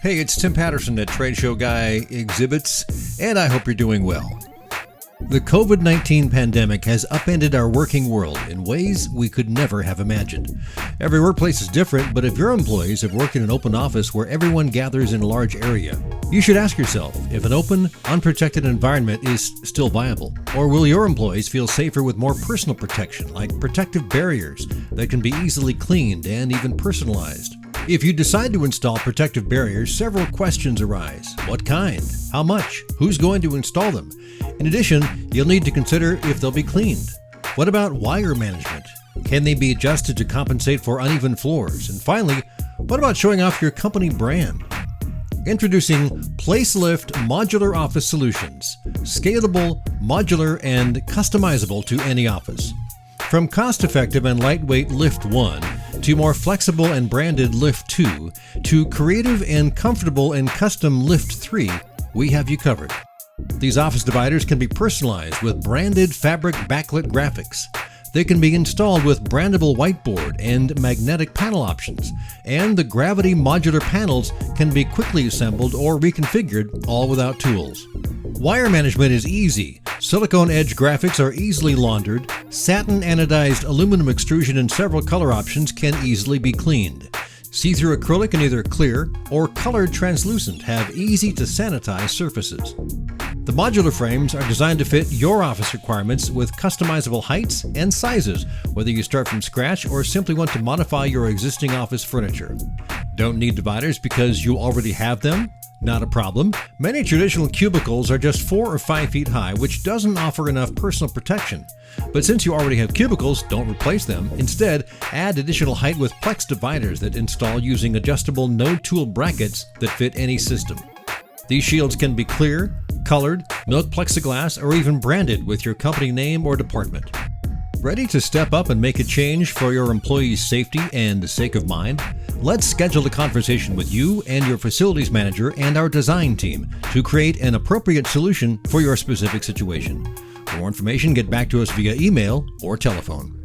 Hey, it's Tim Patterson at TradeshowGuy Exhibits, and I hope you're doing well. The COVID-19 pandemic has upended our working world in ways we could never have imagined. Every workplace is different, but if your employees have worked in an open office where everyone gathers in a large area, you should ask yourself if an open, unprotected environment is still viable. Or will your employees feel safer with more personal protection, like protective barriers that can be easily cleaned and even personalized? If you decide to install protective barriers, several questions arise. What kind? How much? Who's going to install them? In addition, you'll need to consider if they'll be cleaned. What about wire management? Can they be adjusted to compensate for uneven floors? And finally, what about showing off your company brand? Introducing PlaceLyft Modular Office Solutions. Scalable, modular, and customizable to any office. From cost-effective and lightweight Lift 1 to more flexible and branded Lift 2 to creative and comfortable and custom Lift 3, we have you covered. These office dividers can be personalized with branded fabric backlit graphics. They can be installed with brandable whiteboard and magnetic panel options, and the gravity modular panels can be quickly assembled or reconfigured, all without tools. Wire management is easy. Silicone edge graphics are easily laundered. Satin anodized aluminum extrusion in several color options can easily be cleaned. See-through acrylic in either clear or colored translucent have easy to sanitize surfaces. The modular frames are designed to fit your office requirements with customizable heights and sizes, whether you start from scratch or simply want to modify your existing office furniture. Don't need dividers because you already have them? Not a problem. Many traditional cubicles are just 4 or 5 feet high, which doesn't offer enough personal protection. But since you already have cubicles, don't replace them. Instead, add additional height with Plex dividers that install using adjustable no-tool brackets that fit any system. These shields can be clear, colored, milk plexiglass, or even branded with your company name or department. Ready to step up and make a change for your employees' safety and sake of mind? Let's schedule a conversation with you and your facilities manager and our design team to create an appropriate solution for your specific situation. For more information, get back to us via email or telephone.